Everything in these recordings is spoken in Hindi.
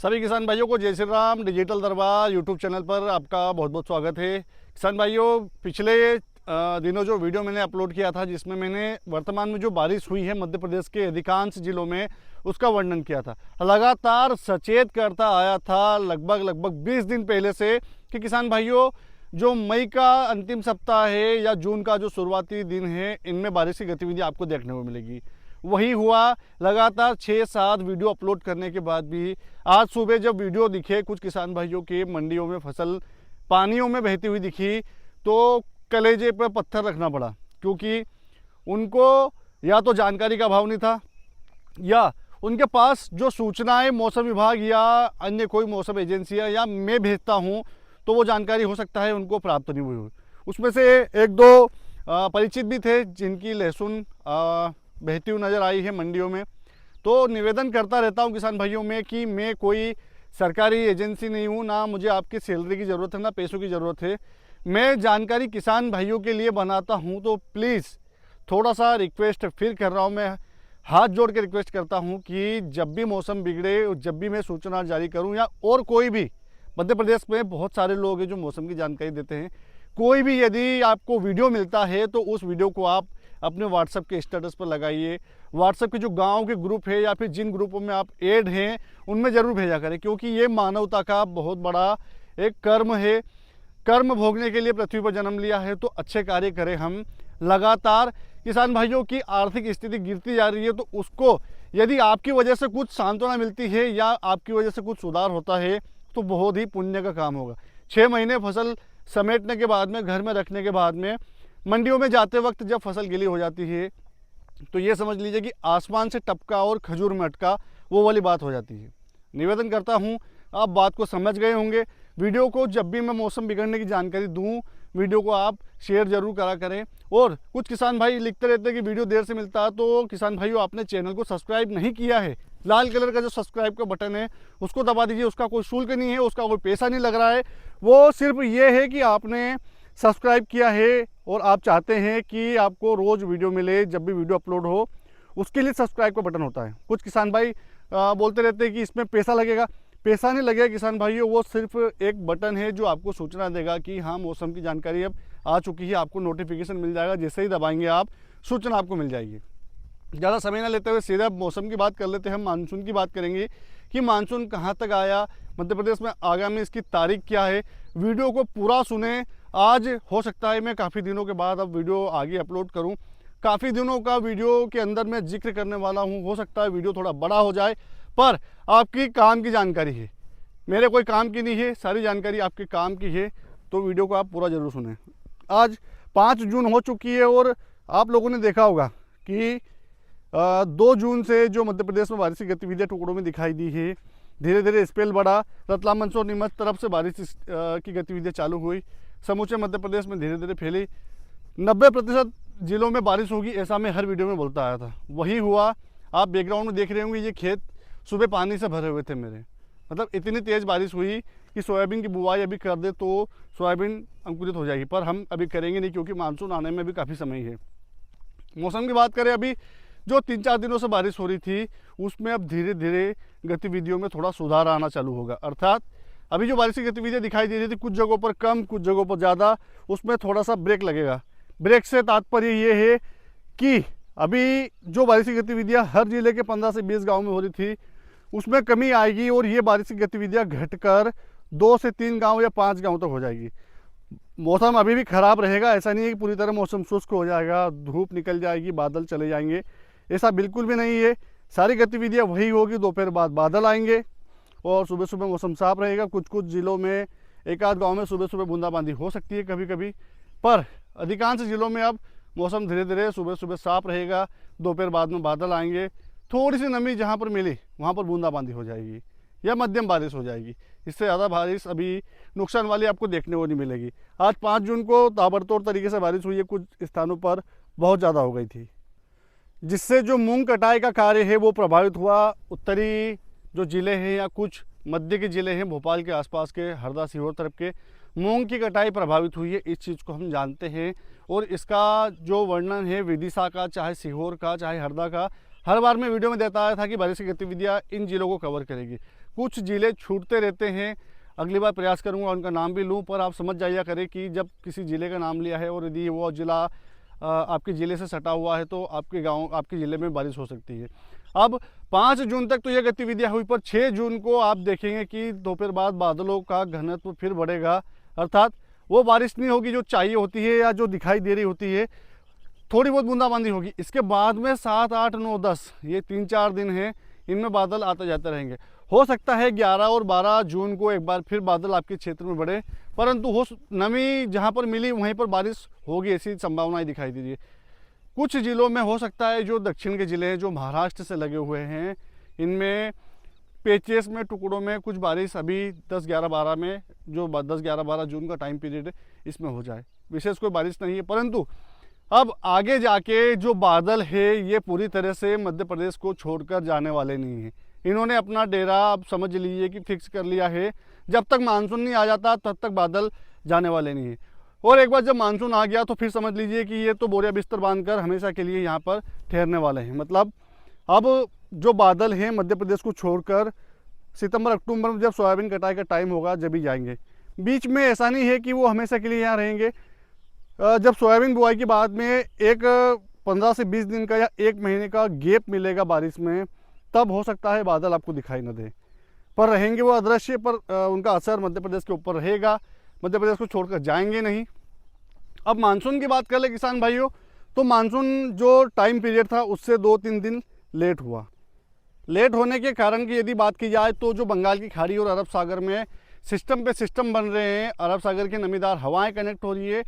सभी किसान भाइयों को जय श्री राम। डिजिटल दरबार यूट्यूब चैनल पर आपका बहुत बहुत स्वागत है। किसान भाइयों, पिछले दिनों जो वीडियो मैंने अपलोड किया था जिसमें मैंने वर्तमान में जो बारिश हुई है मध्य प्रदेश के अधिकांश जिलों में उसका वर्णन किया था, लगातार सचेत करता आया था लगभग 20 दिन पहले से कि किसान भाइयों, जो मई का अंतिम सप्ताह है या जून का जो शुरुआती दिन है, इनमें बारिश की गतिविधि आपको देखने को मिलेगी। वही हुआ। लगातार 6-7 वीडियो अपलोड करने के बाद भी आज सुबह जब वीडियो दिखे कुछ किसान भाइयों के मंडियों में फसल पानियों में बहती हुई दिखी तो कलेजे पर पत्थर रखना पड़ा, क्योंकि उनको या तो जानकारी का अभाव नहीं था या उनके पास जो सूचनाएं मौसम विभाग या अन्य कोई मौसम एजेंसियां या मैं भेजता हूं तो वो जानकारी हो सकता है उनको प्राप्त नहीं हुई। उसमें से एक दो परिचित भी थे जिनकी लहसुन बहती हुई नज़र आई है मंडियों में। तो निवेदन करता रहता हूं किसान भाइयों में कि मैं कोई सरकारी एजेंसी नहीं हूं, ना मुझे आपकी सैलरी की ज़रूरत है, ना पैसों की ज़रूरत है। मैं जानकारी किसान भाइयों के लिए बनाता हूं, तो प्लीज़ थोड़ा सा रिक्वेस्ट फिर कर रहा हूं, मैं हाथ जोड़ के रिक्वेस्ट करता हूं कि जब भी मौसम बिगड़े, जब भी मैं सूचना जारी करूं या और कोई भी, मध्य प्रदेश में बहुत सारे लोग हैं जो मौसम की जानकारी देते हैं, कोई भी यदि आपको वीडियो मिलता है तो उस वीडियो को आप अपने व्हाट्सएप के स्टेटस पर लगाइए। व्हाट्सएप के जो गांव के ग्रुप है या फिर जिन ग्रुपों में आप ऐड हैं उनमें ज़रूर भेजा करें, क्योंकि ये मानवता का बहुत बड़ा एक कर्म है। कर्म भोगने के लिए पृथ्वी पर जन्म लिया है तो अच्छे कार्य करें हम। लगातार किसान भाइयों की आर्थिक स्थिति गिरती जा रही है, तो उसको यदि आपकी वजह से कुछ सांत्वना मिलती है या आपकी वजह से कुछ सुधार होता है तो बहुत ही पुण्य का काम होगा। 6 महीने फसल समेटने के बाद में, घर में रखने के बाद में, मंडियों में जाते वक्त जब फसल गीली हो जाती है तो ये समझ लीजिए कि आसमान से टपका और खजूर में अटका वो वाली बात हो जाती है। निवेदन करता हूँ, आप बात को समझ गए होंगे। वीडियो को जब भी मैं मौसम बिगड़ने की जानकारी दूँ, वीडियो को आप शेयर जरूर करा करें। और कुछ किसान भाई लिखते रहते हैं कि वीडियो देर से मिलता है, तो किसान भाइयों, आपने चैनल को सब्सक्राइब नहीं किया है, लाल कलर का जो सब्सक्राइब का बटन है उसको दबा दीजिए। उसका कोई शुल्क नहीं है, उसका कोई पैसा नहीं लग रहा है, वो सिर्फ ये है कि आपने सब्सक्राइब किया है और आप चाहते हैं कि आपको रोज़ वीडियो मिले जब भी वीडियो अपलोड हो, उसके लिए सब्सक्राइब का बटन होता है। कुछ किसान भाई बोलते रहते हैं कि इसमें पैसा लगेगा। पैसा नहीं लगेगा किसान भाइयों, वो सिर्फ एक बटन है जो आपको सूचना देगा कि हाँ, मौसम की जानकारी अब आ चुकी है, आपको नोटिफिकेशन मिल जाएगा। जैसे ही दबाएंगे आप, सूचना आपको मिल जाएगी। ज़्यादा समय ना लेते हुए सीधा मौसम की बात कर लेते हैं। हम मानसून की बात करेंगे कि मानसून कहाँ तक आया, मध्य प्रदेश में आगामी इसकी तारीख क्या है। वीडियो को पूरा सुने। आज हो सकता है मैं काफ़ी दिनों के बाद अब वीडियो आगे अपलोड करूं। काफ़ी दिनों का वीडियो के अंदर मैं जिक्र करने वाला हूं। हो सकता है वीडियो थोड़ा बड़ा हो जाए, पर आपकी काम की जानकारी है, मेरे कोई काम की नहीं है, सारी जानकारी आपके काम की है, तो वीडियो को आप पूरा ज़रूर सुनें। आज 5 जून हो चुकी है और आप लोगों ने देखा होगा कि 2 जून से जो मध्य प्रदेश में बारिश की गतिविधियाँ टुकड़ों में दिखाई दी है, धीरे धीरे स्पेल बढ़ा। रतलाम मंदसौर नीमच तरफ से बारिश की गतिविधियाँ चालू हुई, समूचे मध्य प्रदेश में धीरे धीरे फैली। 90% जिलों में बारिश होगी ऐसा मैं हर वीडियो में बोलता आया था, वही हुआ। आप बैकग्राउंड में देख रहे होंगे, ये खेत सुबह पानी से भरे हुए थे मेरे, मतलब इतनी तेज़ बारिश हुई कि सोयाबीन की बुआई अभी कर दे तो सोयाबीन अंकुरित हो जाएगी, पर हम अभी करेंगे नहीं क्योंकि मानसून आने में भी काफ़ी समय है। मौसम की बात करें, अभी जो 3-4 दिनों से बारिश हो रही थी उसमें अब धीरे धीरे गतिविधियों में थोड़ा सुधार आना चालू होगा। अर्थात अभी जो बारिश की गतिविधियाँ दिखाई दे रही थी, कुछ जगहों पर कम, कुछ जगहों पर ज़्यादा, उसमें थोड़ा सा ब्रेक लगेगा। ब्रेक से तात्पर्य ये है कि अभी जो बारिश की गतिविधियाँ हर जिले के 15 से 20 गाँव में हो रही थी उसमें कमी आएगी और ये बारिश की गतिविधियाँ घटकर 2 से 3 गाँव या 5 गाँव तक हो जाएगी। मौसम अभी भी ख़राब रहेगा, ऐसा नहीं है कि पूरी तरह मौसम शुष्क हो जाएगा, धूप निकल जाएगी, बादल चले जाएंगे, ऐसा बिल्कुल भी नहीं है। सारी गतिविधियाँ वही होगी, दोपहर बाद बादल आएंगे और सुबह सुबह मौसम साफ रहेगा। कुछ कुछ ज़िलों में, एक आध गांव में सुबह सुबह बूंदाबांदी हो सकती है कभी कभी, पर अधिकांश ज़िलों में अब मौसम धीरे धीरे सुबह सुबह साफ रहेगा, दोपहर बाद में बादल आएंगे। थोड़ी सी नमी जहाँ पर मिली वहाँ पर बूंदाबांदी हो जाएगी या मध्यम बारिश हो जाएगी। इससे ज़्यादा बारिश अभी नुकसान वाली आपको देखने को नहीं मिलेगी। आज 5 जून को ताबड़तोड़ तरीके से बारिश हुई है, कुछ स्थानों पर बहुत ज़्यादा हो गई थी, जिससे जो मूंग कटाई का कार्य है वो प्रभावित हुआ। उत्तरी जो ज़िले हैं या कुछ मध्य के ज़िले हैं, भोपाल के आसपास के, हरदा सीहोर तरफ के, मूंग की कटाई प्रभावित हुई है। इस चीज़ को हम जानते हैं और इसका जो वर्णन है विदिशा का, चाहे सीहोर का, चाहे हरदा का, हर बार मैं वीडियो में देता आया था कि बारिश की गतिविधियाँ इन जिलों को कवर करेगी। कुछ जिले छूटते रहते हैं, अगली बार प्रयास करूंगा उनका नाम भी लूं, पर आप समझ जाइए करें कि जब किसी ज़िले का नाम लिया है और यदि वो ज़िला आपके ज़िले से सटा हुआ है तो आपके गांव, आपके ज़िले में बारिश हो सकती है। अब 5 जून तक तो ये गतिविधियां हुई, पर 6 जून को आप देखेंगे कि दोपहर बाद बादलों का घनत्व फिर बढ़ेगा, अर्थात वो बारिश नहीं होगी जो चाहिए होती है या जो दिखाई दे रही होती है, थोड़ी बहुत बूंदाबांदी होगी। इसके बाद में 7, 8, 9, 10 ये 3-4 दिन हैं, इनमें बादल आते जाते रहेंगे। हो सकता है 11 और 12 जून को एक बार फिर बादल आपके क्षेत्र में बढ़े, परंतु हो नमी जहां पर मिली वहीं पर बारिश होगी, ऐसी संभावनाएं दिखाई दे रही है। कुछ जिलों में हो सकता है, जो दक्षिण के ज़िले हैं जो महाराष्ट्र से लगे हुए हैं, इनमें पेचेस में टुकड़ों में कुछ बारिश अभी 10, 11, 12 में, जो 10, 11, 12 जून का टाइम पीरियड है, इसमें हो जाए। विशेष कोई बारिश नहीं है, परंतु अब आगे जाके जो बादल है ये पूरी तरह से मध्य प्रदेश को छोड़कर जाने वाले नहीं हैं। इन्होंने अपना डेरा अब समझ लीजिए कि फिक्स कर लिया है। जब तक मानसून नहीं आ जाता तब तक बादल जाने वाले नहीं हैं, और एक बार जब मानसून आ गया तो फिर समझ लीजिए कि ये तो बोरिया बिस्तर बांधकर हमेशा के लिए यहाँ पर ठहरने वाले हैं। मतलब अब जो बादल हैं मध्य प्रदेश को छोड़कर सितंबर अक्टूबर में जब सोयाबीन कटाई का टाइम होगा जब ही जाएंगे। बीच में ऐसा नहीं है कि वो हमेशा के लिए यहाँ रहेंगे। जब सोयाबीन बुआई के बाद में एक 15 से 20 दिन का या 1 महीने का गैप मिलेगा बारिश में, तब हो सकता है बादल आपको दिखाई न दे, पर रहेंगे वो अदृश्य, पर उनका असर मध्य प्रदेश के ऊपर रहेगा। मध्य प्रदेश को छोड़कर जाएंगे नहीं। अब मानसून की बात कर ले किसान भाइयों, तो मानसून जो टाइम पीरियड था उससे 2-3 दिन लेट हुआ। लेट होने के कारण की यदि बात की जाए तो जो बंगाल की खाड़ी और अरब सागर में सिस्टम पे सिस्टम बन रहे हैं, अरब सागर की नमीदार हवाएं कनेक्ट हो रही है,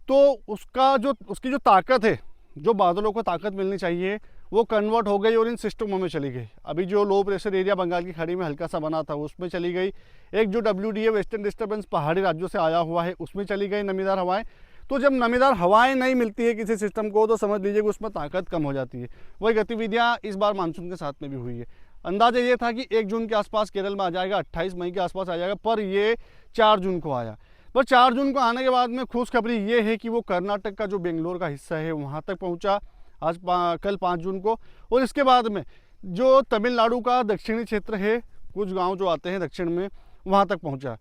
तो उसकी जो ताकत है, जो बादलों को ताकत मिलनी चाहिए, वो कन्वर्ट हो गई और इन सिस्टमों में चली गई। अभी जो लो प्रेशर एरिया बंगाल की खाड़ी में हल्का सा बना था उसमें चली गई। एक जो WDA वेस्टर्न डिस्टर्बेंस पहाड़ी राज्यों से आया हुआ है उसमें चली गई नमीदार हवाएं। तो जब नमीदार हवाएं नहीं मिलती है किसी सिस्टम को तो समझ लीजिए कि उसमें ताकत कम हो जाती है। वही गतिविधियाँ इस बार मानसून के साथ में भी हुई है। अंदाजा ये था कि 1 जून के आसपास केरल में आ जाएगा, 28 मई के आसपास आ जाएगा, पर ये 4 जून को आया। पर 4 जून को आने के बाद में खुशखबरी ये है कि वो कर्नाटक का जो बेंगलोर का हिस्सा है वहाँ तक पहुँचा कल 5 जून को। और इसके बाद में जो तमिलनाडु का दक्षिणी क्षेत्र है, कुछ गांव जो आते हैं दक्षिण में, वहाँ तक पहुँचा।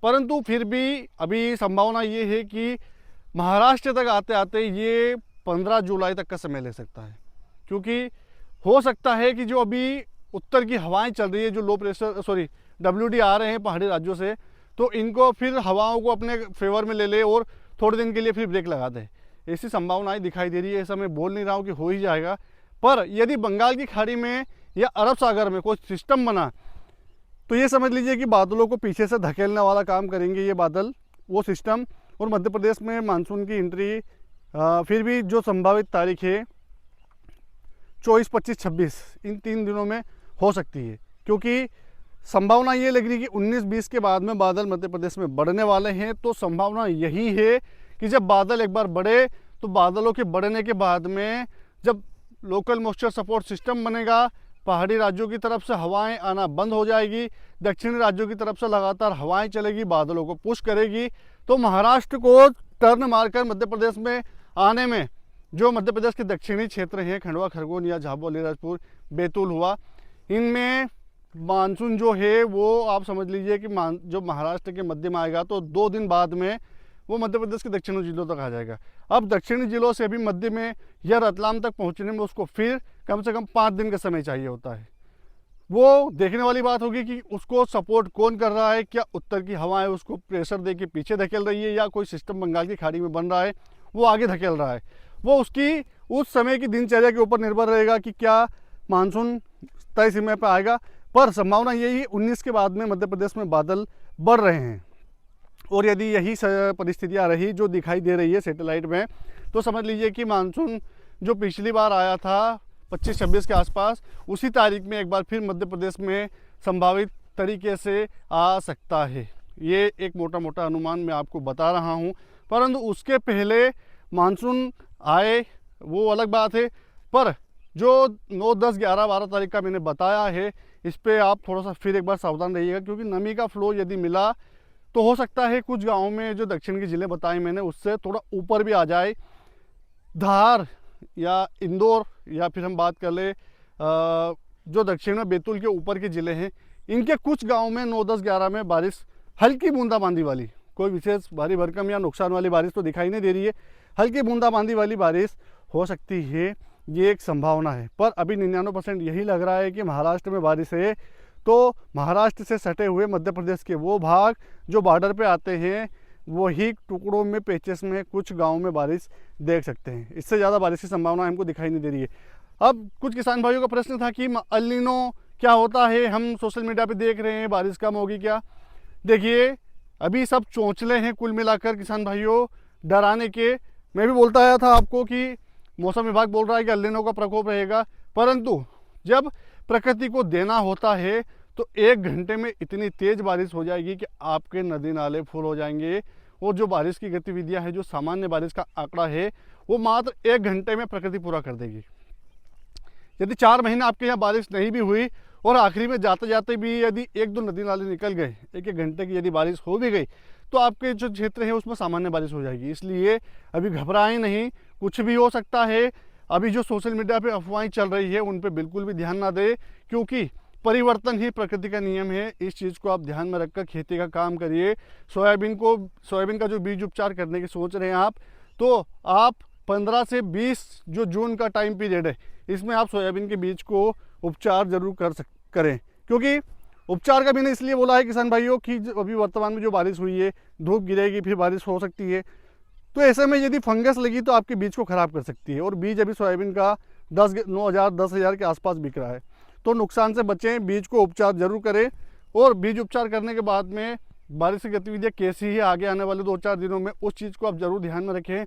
परंतु फिर भी अभी संभावना ये है कि महाराष्ट्र तक आते आते ये 15 जुलाई तक का समय ले सकता है, क्योंकि हो सकता है कि जो अभी उत्तर की हवाएं चल रही है, जो लो प्रेशर WD आ रहे हैं पहाड़ी राज्यों से, तो इनको फिर हवाओं को अपने फेवर में ले ले और थोड़े दिन के लिए फिर ब्रेक लगा दे। ऐसी संभावनाएं दिखाई दे रही है। ऐसा मैं बोल नहीं रहा हूँ कि हो ही जाएगा, पर यदि बंगाल की खाड़ी में या अरब सागर में कोई सिस्टम बना तो ये समझ लीजिए कि बादलों को पीछे से धकेलने वाला काम करेंगे ये बादल, वो सिस्टम। और मध्य प्रदेश में मानसून की एंट्री फिर भी जो संभावित तारीख है 24, 25, 26 इन 3 दिनों में हो सकती है, क्योंकि संभावना ये लग रही है कि 19, 20 के बाद में बादल मध्य प्रदेश में बढ़ने वाले हैं। तो संभावना यही है कि जब बादल एक बार बढ़े तो बादलों के बढ़ने के बाद में जब लोकल मॉइस्चर सपोर्ट सिस्टम बनेगा, पहाड़ी राज्यों की तरफ से हवाएं आना बंद हो जाएगी, दक्षिणी राज्यों की तरफ से लगातार हवाएं चलेगी, बादलों को पुश करेगी, तो महाराष्ट्र को टर्न मारकर मध्य प्रदेश में आने में जो मध्य प्रदेश के दक्षिणी क्षेत्र हैं, खंडवा, खरगोन या झाबुआ, अलीराजपुर, बैतूल हुआ, इनमें मानसून जो है वो आप समझ लीजिए कि जो महाराष्ट्र के मध्य में आएगा तो 2 दिन बाद में वो मध्य प्रदेश के दक्षिणी जिलों तक आ जाएगा। अब दक्षिणी जिलों से भी मध्य में या रतलाम तक पहुंचने में उसको फिर कम से कम 5 दिन का समय चाहिए होता है। वो देखने वाली बात होगी कि उसको सपोर्ट कौन कर रहा है, क्या उत्तर की हवाएं उसको प्रेशर दे के पीछे धकेल रही है या कोई सिस्टम बंगाल की खाड़ी में बन रहा है वो आगे धकेल रहा है। वो उसकी उस समय की दिनचर्या के ऊपर निर्भर रहेगा कि क्या मानसून तय समय पर आएगा। पर संभावना यही 19 के बाद में मध्य प्रदेश में बादल बढ़ रहे हैं, और यदि यही परिस्थितियाँ रही जो दिखाई दे रही है सैटेलाइट में, तो समझ लीजिए कि मानसून जो पिछली बार आया था 25-26 के आसपास, उसी तारीख में एक बार फिर मध्य प्रदेश में संभावित तरीके से आ सकता है। ये एक मोटा मोटा अनुमान मैं आपको बता रहा हूँ, परंतु उसके पहले मानसून आए वो अलग बात है। पर जो 9, 10, 11, 12 तारीख का मैंने बताया है, इस पर आप थोड़ा सा फिर एक बार सावधान रहिएगा, क्योंकि नमी का फ्लो यदि मिला तो हो सकता है कुछ गाँव में जो दक्षिण के ज़िले बताए मैंने उससे थोड़ा ऊपर भी आ जाए। धार या इंदौर या फिर हम बात कर ले जो दक्षिण में बैतूल के ऊपर के ज़िले हैं, इनके कुछ गाँव में 9, 10, 11 में बारिश हल्की बूंदाबांदी वाली, कोई विशेष भारी भरकम या नुकसान वाली बारिश तो दिखाई नहीं दे रही है, हल्की बूंदाबांदी वाली बारिश हो सकती है, ये एक संभावना है। पर अभी 99% यही लग रहा है कि महाराष्ट्र में बारिश है। तो महाराष्ट्र से सटे हुए मध्य प्रदेश के वो भाग जो बॉर्डर पे आते हैं, वही टुकड़ों में, पेचेस में कुछ गाँव में बारिश देख सकते हैं। इससे ज़्यादा बारिश की संभावना हमको दिखाई नहीं दे रही है। अब कुछ किसान भाइयों का प्रश्न था कि अल नीनो क्या होता है, हम सोशल मीडिया पे देख रहे हैं बारिश कम होगी क्या। देखिए, अभी सब चौंचले हैं कुल मिलाकर किसान भाइयों, डराने के। मैं भी बोलता आया था आपको कि मौसम विभाग बोल रहा है कि अल नीनो का प्रकोप रहेगा, परंतु जब प्रकृति को देना होता है तो 1 घंटे में इतनी तेज़ बारिश हो जाएगी कि आपके नदी नाले फुल हो जाएंगे। और जो बारिश की गतिविधियां है, जो सामान्य बारिश का आंकड़ा है, वो मात्र 1 घंटे में प्रकृति पूरा कर देगी। यदि 4 महीने आपके यहाँ बारिश नहीं भी हुई और आखिरी में जाते जाते भी यदि 1-2 नदी नाले निकल गए, 1-1 घंटे की यदि बारिश हो भी गई, तो आपके जो क्षेत्र है उसमें सामान्य बारिश हो जाएगी। इसलिए अभी घबराएं नहीं, कुछ भी हो सकता है। अभी जो सोशल मीडिया पे अफवाहें चल रही है उन पे बिल्कुल भी ध्यान ना दें, क्योंकि परिवर्तन ही प्रकृति का नियम है। इस चीज़ को आप ध्यान में रखकर खेती का काम करिए। सोयाबीन का जो बीज उपचार करने की सोच रहे हैं आप, तो आप 15 से 20 जो जून का टाइम पीरियड है, इसमें आप सोयाबीन के बीज को उपचार जरूर करें। क्योंकि उपचार का मैंने इसलिए बोला है किसान भाइयों कि अभी वर्तमान में जो बारिश हुई है, धूप गिरेगी, फिर बारिश हो सकती है, तो ऐसे में यदि फंगस लगी तो आपके बीज को ख़राब कर सकती है। और बीज अभी सोयाबीन का 9,000-10,000 के आसपास बिक रहा है, तो नुकसान से बचें, बीज को उपचार जरूर करें। और बीज उपचार करने के बाद में बारिश की गतिविधियाँ कैसी है आगे आने वाले 2-4 दिनों में, उस चीज़ को आप ज़रूर ध्यान में रखें।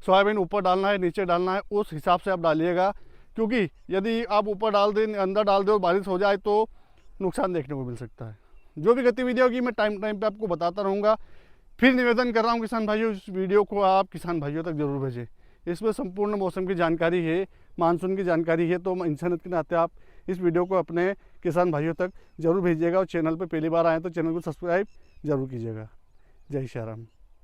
सोयाबीन ऊपर डालना है, नीचे डालना है, उस हिसाब से आप डालिएगा। क्योंकि यदि आप ऊपर डाल दें, अंदर डाल दें और बारिश हो जाए तो नुकसान देखने को मिल सकता है। जो भी गतिविधियाँ होगी मैं टाइम पे आपको बताता रहूँगा। फिर निवेदन कर रहा हूँ किसान भाइयों, इस वीडियो को आप किसान भाइयों तक जरूर भेजें। इसमें संपूर्ण मौसम की जानकारी है, मानसून की जानकारी है, तो इंसानियत के नाते आप इस वीडियो को अपने किसान भाइयों तक जरूर भेजिएगा। और चैनल पर पहली बार आए तो चैनल को सब्सक्राइब जरूर कीजिएगा। जय श्री राम।